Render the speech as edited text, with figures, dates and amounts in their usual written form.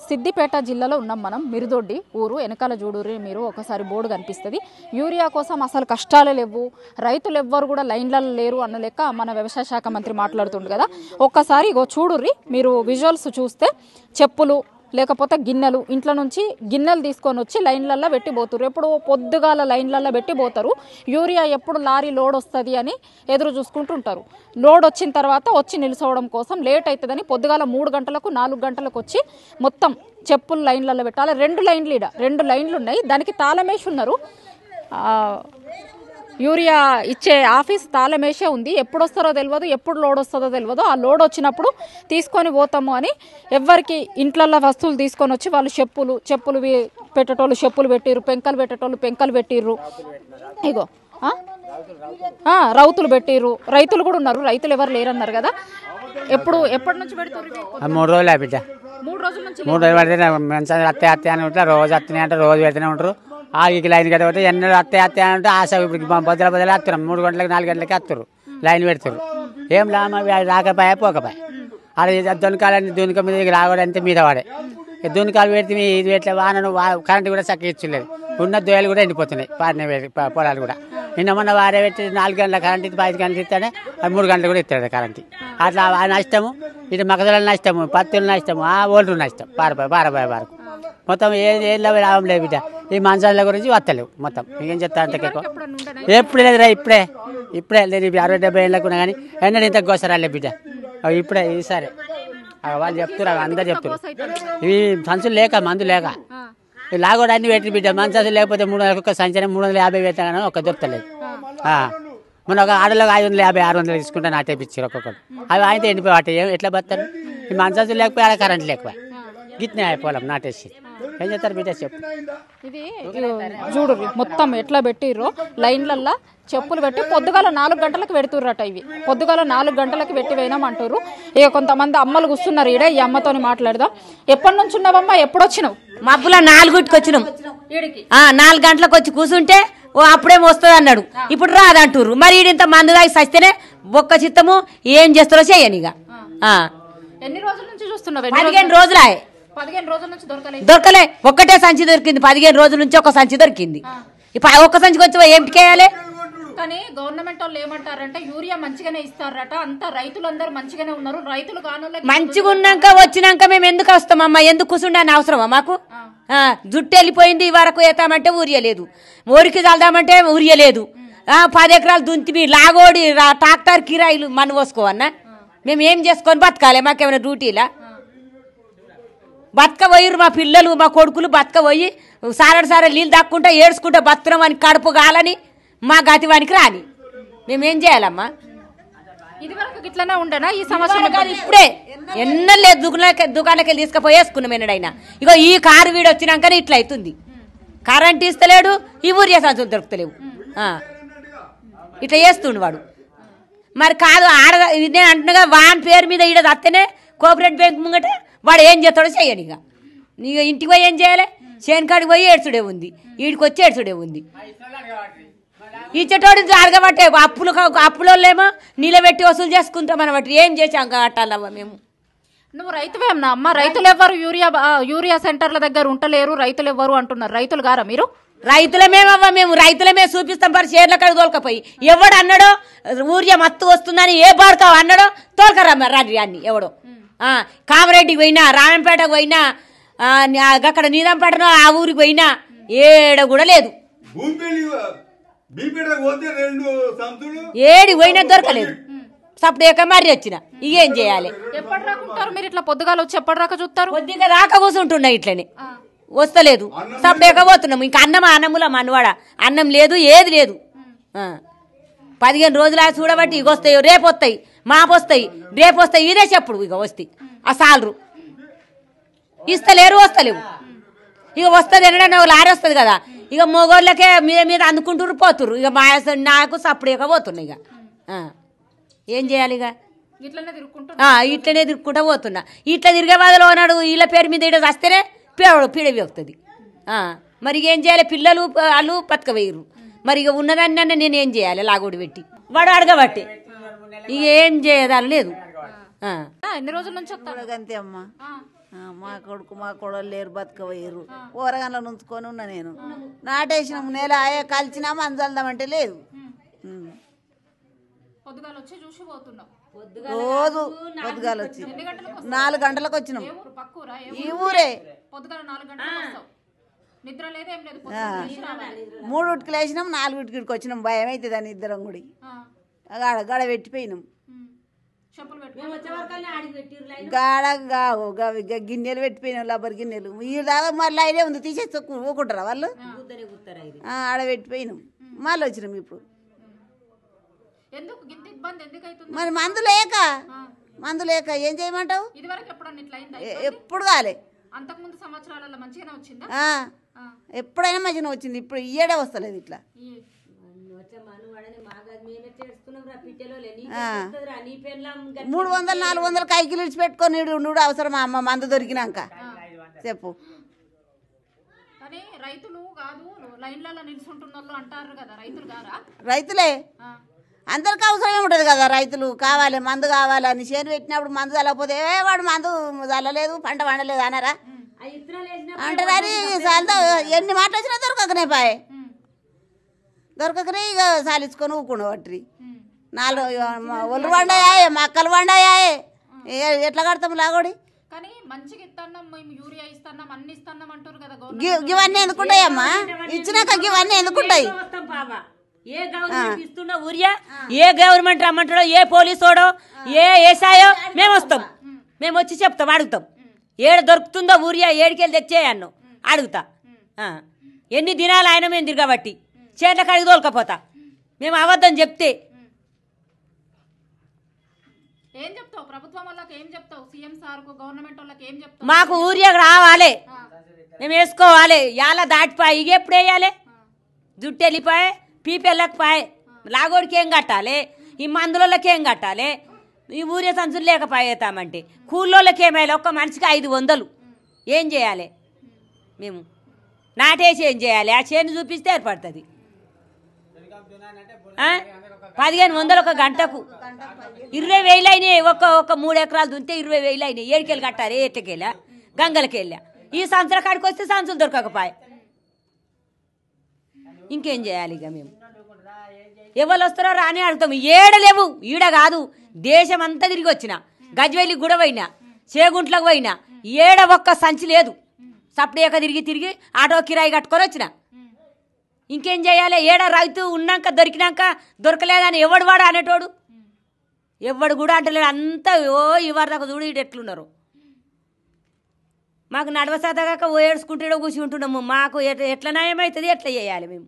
సిద్దిపేట జిల్లాలో ఉన్నాం మనం. మిరుదొడ్డి ఊరు వెనకాల చూడూరి మీరు ఒకసారి బోర్డు కనిపిస్తుంది. యూరియా కోసం అసలు కష్టాలే లేవు, రైతులు ఎవ్వరు కూడా లైన్లలో లేరు అన్న లెక్క మన వ్యవసాయ శాఖ మంత్రి మాట్లాడుతుండు కదా. ఒక్కసారి ఇగో చూడుర్రి మీరు విజువల్స్ చూస్తే చెప్పులు లేకపోతే గిన్నెలు, ఇంట్లో నుంచి గిన్నెలు తీసుకొని వచ్చి లైన్లల్లో పెట్టిపోతారు. ఎప్పుడు పొద్దుగాల లైన్లల్లో పెట్టిపోతారు. యూరియా ఎప్పుడు లారీ లోడ్ వస్తుంది అని ఎదురు చూసుకుంటుంటారు. లోడ్ వచ్చిన తర్వాత వచ్చి నిలుచోవడం కోసం లేట్ అవుతుందని పొద్దుగాల 3 గంటలకు 4 గంటలకు వచ్చి మొత్తం చెప్పులు లైన్లలో పెట్టాలి. 2 లైన్లు ఇడ 2 లైన్లు ఉన్నాయి, దానికి తాళమేసి ఉన్నారు. యూరియా ఇచ్చే ఆఫీస్ తాళమేసే ఉంది. ఎప్పుడు వస్తారో తెలియదు, ఎప్పుడు లోడ్ వస్తుందో తెలియదు. ఆ లోడ్ వచ్చినప్పుడు తీసుకొని పోతాము అని ఎవరికి ఇంట్లల్లో వస్తువులు తీసుకొని వచ్చి వాళ్ళు చెప్పులు పెట్టేటోళ్ళు చెప్పులు పెట్టిర్రు, పెంకలు పెట్టేటోళ్ళు పెంకలు పెట్టిర్రు. ఇగో రౌతులు పెట్టిర్రు. రైతులు కూడా ఉన్నారు, రైతులు ఎవరు లేరన్నారు కదా. ఎప్పటి నుంచి పెడుతున్నారు? 3 రోజులు బిడ్డ. 3 రోజుల నుంచి 3 రోజులు పడితే మంచిగా అత్తే అని ఉంటారు. రోజు అత్తనే అంటే రోజు పెడుతూనే ఉంటారు. ఆగికి లైన్ కట్టబోతే ఎన్నో అత్తే అని అంటే ఆశ. ఇప్పుడు బదులు వస్తున్నాం 3 గంటలకు 4 గంటలకి వస్తారు, లైన్ పెడతారు. ఏం రాకపోయా పోకపోయా అలా దొనకాలని దునిక మీద రావడంతే మీద వాడే దునికాలు పెడితే ఇది పెట్లే. వానను కరెంటు కూడా చక్కగా ఇచ్చలేదు. ఉన్న దోయలు కూడా ఎండిపోతున్నాయి, పారిన పొలాలు కూడా. నిన్న మొన్న వారే పెట్టి 4 గంటల కరెంట్ ఇస్తే 5 గంటలు ఇస్తానే 3 గంటలు కూడా ఇస్తాడు కరెంట్. అట్లా నష్టము. ఇటు మగదల నష్టము, పత్తులు నష్టము, ఓల్డ్రు నష్టం. పారబాయ వరకు మొత్తం ఏం లాభం లేదు బిడ్డ. ఈ మంచాల గురించి వస్తలేవు మొత్తం. ఏం చెప్తా అంత ఎప్పుడు లేదురా, ఇప్పుడే లేదు. 60-70 ఏళ్ళకు ఉన్నా కానీ ఎన్నడూ ఇంత గోసరాలే బిడ్డ. ఇప్పుడే ఈసారి వాళ్ళు చెప్తున్నారు, అందరు చెప్తున్నారు. ఇవి సంచులు లేక, మందు లేక లాగోడు అన్ని పెట్టి బిడ్డ. మంచాలు లేకపోతే 300 ఒక్క సంచనే 350 పెట్టాను, ఒక్క దొరకలేదు. మన ఒక ఆడలకు 550, 600 తీసుకుంటే నాటేపించారు ఒక్కొక్కరు. అవి అయితే ఎండిపోయి వాటి ఎట్లా బతారు? ఈ మంచాలు లేకపోయి ఆడ కరెంట్ లేకపోయి గిట్నే అయిపోలేం నాటేసి. ఏం చేస్తారు బిడ్డ చెప్పు. ఇది చూడు మొత్తం ఎట్లా పెట్టిర్రో లైన్లల్లో చెప్పులు పెట్టి పొద్దుగాల 4 గంటలకు పెడుతుర్రట. ఇవి పొద్దుగాల 4 గంటలకు పెట్టి వేయమంటారు. ఇక కొంతమంది అమ్మలు కూర్చున్నారు ఈడ. ఈ అమ్మతోని మాట్లాడదాం. ఎప్పటి నుంచి ఉన్నావమ్మా? ఎప్పుడు వచ్చినావు? మబ్బుల 4కి వచ్చినాం. 4 గంటలకు వచ్చి కూర్చుంటే అప్పుడేమో వస్తుంది అన్నాడు, ఇప్పుడు రాదంటారు. మరి ఇంత మందు దాగి సస్తేనే ఒక్క చిత్తము ఏం చేస్తారో చెయ్యని. ఇక ఎన్ని రోజుల నుంచి చూస్తున్నావు? 15 రోజులే. 15 రోజుల నుంచి దొరకలే. ఒక్కటే సంచి దొరికింది. 15 రోజుల నుంచి ఒక సంచి దొరికింది. ఒక్క సంచికి వచ్చి ఏమిటికేయాలి? కానీ గవర్నమెంట్ వాళ్ళు ఏమంటారంటే యూరియా మంచిగానే ఇస్తారట, అంతా రైతులందరూ మంచిగానే ఉన్నారు, రైతులు కాను మంచిగా ఉన్నాక వచ్చినాక మేము ఎందుకు వస్తామమ్మా? ఎందుకు కూర్చుండే అని అవసరమా మాకు? జుట్టు వెళ్ళిపోయింది వరకు వేస్తామంటే ఊరియలేదు, ఊరికి చల్దామంటే ఊరియలేదు. 10 ఎకరాలు దుంతిమి లాగోడి ట్రాక్టర్ కిరాయిలు మన పోసుకోవన్నా మేము ఏం చేసుకొని బతకాలి? మాకేమైనా డ్యూటీలా? బతకపోయిరు మా పిల్లలు, మా కొడుకులు బతకపోయి సారడు నీళ్ళు దాక్కుంటా ఏడ్చుకుంటా బతున్నాం అని కడుపు కాలని మా గతివానికి రాని మేమేం చేయాలమ్మా? ఇట్లనే ఉండనా ఈ సంవత్సరం? ఇప్పుడే ఎన్నలేదు దుకాణాలకి తీసుకుపోయి వేసుకున్నాం ఎన్నడైనా. ఇగో ఈ కారు వీడు వచ్చినాకనే ఇట్లా అవుతుంది. కరెంట్ ఇస్తలేడు, ఈ ఊరియా సంచులు దొరుకుతలేవు. ఇట్లా చేస్తుండు వాడు. మరి కాదు ఆడ నేను అంటున్నాగా వాన్ పేరు మీద ఈడ వస్తేనే కోఆపరేటివ్ బ్యాంక్ ముంగట వాడు ఏం చేస్తాడో చెయ్యను. ఇక ఇంటికి పోయి ఏం చేయాలి? చేనుకాడికి పోయి ఏడ్చుడే ఉంది, వీడికి వచ్చి ఏడ్చుడే ఉంది. ఇచ్చేటోడు అడగబట్టే అప్పులోళ్ళేమో నిలబెట్టి వసూలు చేసుకుంటాం అనమాట. ఏం చేసాం కట్టాలవ్వ మేము? నువ్వు రైతువేమన్నా అమ్మ? రైతులు ఎవ్వరు యూరియా సెంటర్ల దగ్గర ఉంటలేరు, రైతులు ఎవ్వరు అంటున్నారు. రైతులు గారా మీరు? రైతులమేమవ్వ, మేము రైతులమే చూపిస్తాం. మరి షేర్ల కాడ తోలుకపోయి ఎవడు అన్నాడో ఊరియా మత్తు వస్తుందని ఏ బాడుకావు అన్నాడో తోలుకరమ్మ రాని అన్ని. ఎవడో కామరెడ్డికి పోయినా, రామంపేటకు పోయినా, అక్కడ నీదంపేటనో ఆ ఊరికి పోయినా ఏడ కూడా లేదు. ఏడి పోయినా దొరకలేదు. సప్పుడు మర్రి వచ్చిన ఇక ఏం చేయాలి? ఎప్పటి రాకుంటారు మీరు? ఇట్లా పొద్దుగాల వచ్చి ఎప్పటి రాక చూస్తారు? కొద్దిగా దాకా కూర్చుంటున్నా ఇట్లనే వస్తలేదు. సప్పుడు పోతున్నాము. ఇంకా అన్నముల మనవాడ అన్నం లేదు, ఏది లేదు. 15 రోజులు చూడబట్టి ఇక వస్తాయి, రేపు వస్తాయి, మాపు వస్తాయి, రేపు వస్తాయి, ఇదే చెప్పుడు. ఇక వస్తాయి ఆ సాలరు ఇస్తలేరు, వస్తలేవు. ఇక వస్తుంది ఎన్నడన్నా లారీ వస్తుంది కదా, ఇక మొగోళ్ళకే మీద అందుకుంటారు పోతురు. ఇక మా నాకు సప్పుడు పోతున్నా. ఇక ఏం చేయాలి? ఇక ఇట్లనే తిరుక్కుంటా పోతున్నా. ఇట్లా తిరిగే వాదలో ఉన్నాడు. వీళ్ళ పేరు మీద ఇడ వస్తేనే పీడవి వస్తుంది. మరి ఏం చేయాలి? పిల్లలు వాళ్ళు బతకవేయరు. మరి ఇక ఉన్నదాన్ని నేనేం చేయాలి? లాగోడి పెట్టి వాడు అడగబట్టి ఇక ఏం చేయదాలు లేదు. ఎన్ని రోజుల నుంచి అంతే అమ్మా. మా కొడుకు మా కోడలు లేరు బతకబోయారు కూరగాయలను ఉంచుకొని ఉన్నా నేను నాటేసినాం నెల ఆయా కలిసినాము అంజల్దామంటే లేదు పొద్దుగాల వచ్చి చూసి పోతున్నాం. రోజు పొద్దుగాల వచ్చి 4 గంటలకు వచ్చినాం. పక్కూరా ఈ ఊరే పొద్దుగాల 4 గంటలకు వస్తావు. నిద్ర లేదు ఏం లేదు. పొద్దున్న లేచి రావాలి. 3కి లేచినాం 4కి వచ్చినాం. భయం అవుతుంది అని ఇద్దరం గుడి గడ పెట్టిపోయినాం. చెప్పులు పెట్టుకో. గాడ గిన్నెలు పెట్టిపోయినాం రబ్బర్ గిన్నెలు. ఈ దాకా మళ్ళీ అయినే ఉంది తీసేసి ఊకుంటారా వాళ్ళు ఆడ పెట్టిపోయినాం. మళ్ళీ వచ్చినాం ఇప్పుడు. ఎందుకు ఇంత ఇబ్బంది ఎందుకు అవుతుంది? మరి మందు లేక ఏం చేయమంటావు? ఇదివరకు ఎప్పుడన్నా ఇట్లా అయిందా? ఎప్పుడు కాలే. అంతకుముందు సంవత్సరాలలో మంచిగానే వచ్చిందా? ఎప్పుడైనా మంచిగా వచ్చింది. ఇప్పుడు ఈయడే వస్తలేదు ఇట్లా. 300-400 కైకిలు ఇచ్చి పెట్టుకొని ఉండు అవసరం అమ్మ మందు దొరికినాక చెప్పు. కానీ రైతులు కాదు లైన్లలో నిల్చుంటున్న వాళ్ళు అంటారు కదా, రైతులు గారా? రైతులే అందరికి అవసరమే ఉంటుంది కదా. రైతులు కావాలి మందు కావాలని చేను పెట్టినప్పుడు మందు చల్లకపోతే వాడు మందు చల్లలేదు పంట పండలేదు అన్నారా అంటారని ఎన్ని మాటలు వచ్చినా దొరకకనే పాయే. దొరకకనే ఇక సాలించుకొని ఊకుండా పట్టి 4 ఒళ్ళు వండాయే మక్కలు వండాయే ఎట్లా కడతాం లాగోడి. కానీ మంచిగా ఇస్తున్నాం మేము యూరియా ఇస్తున్నాం అన్ని ఇస్తున్నాం అంటారు కదా. ఇవన్నీ ఎందుకుంటాయమ్మా? ఇచ్చినాక ఇవన్నీ ఎందుకుంటాయి? ఏ గవర్నమెంట్ ఇస్తున్నా ఊరియా, ఏ గవర్నమెంట్ రమ్మంటాడో, ఏ పోలీసోడో, ఏ ఏసాయో మేము వస్తాం. మేము వచ్చి చెప్తాం, అడుగుతాం. ఏడు దొరుకుతుందో ఊరియా ఏడికెళ్ళి తెచ్చేయన్ను అడుగుతా. ఎన్ని దినాలు ఆయన మేము తిరగబట్టి చేట్ల కడిగి తోలుకపోతా. మేము అబద్ధం చెప్తే ఏం చెప్తావు? ప్రభుత్వం వాళ్ళకి ఏం చెప్తావు? సీఎం సార్ గవర్నమెంట్ వాళ్ళకి ఏం చెప్తావు? మాకు ఊరియా రావాలి, మేము వేసుకోవాలి. యాల దాటిపోయి ఇక ఎప్పుడు వేయాలి? జుట్టు వెళ్ళిపోయి పీపి వెళ్ళకపోయి లాగోడికి ఏం కట్టాలి? ఈ మందులకి ఏం కట్టాలి? ఈ ఊరియా సంచులు లేకపోయేతామంటే కూలోళ్ళకి ఏమైనా ఒక్క మనిషికి 500 ఏం చేయాలి? మేము నాటేసి ఏం చేయాలి? ఆ చేను చూపిస్తే ఏర్పడుతుంది. 1500 ఒక గంటకు 20,000 అయినాయి. ఒక 3 ఎకరాలు దుంతే 20,000 అయినాయి. ఏడికెళ్ళి కట్టాలి? ఏటకెళ్ళా గంగలకి వెళ్ళా. ఈ సంవత్సరం కాడికి వస్తే సంచులు దొరకకపోయి ఇంకేం చేయాలి? ఇక మేము ఎవరు వస్తారో రాని అడుగుతాం. ఏడలేవు ఈడ కాదు, దేశం అంతా తిరిగి వచ్చిన. గజ్వేలి కూడా పోయినా, చేగుంట్లకు పోయినా, ఏడ ఒక్క సంచి లేదు. సప్డేక తిరిగి ఆటో కిరాయి కట్టుకొని వచ్చిన. ఇంకేం చేయాలి? ఏడ రైతు ఉన్నాక దొరికినాక దొరకలేదని ఎవడు వాడు అనేటోడు ఎవడు కూడా అంటలేడు. అంతా ఇవరి దాకా చూడు ఇటు ఎట్లున్నారు. మాకు నడవసాదగాక ఏడుచుకుంటే కూర్చుంటున్నాము. మాకు ఎట్లా న్యాయం అవుతుంది? ఎట్లా చేయాలి? మేము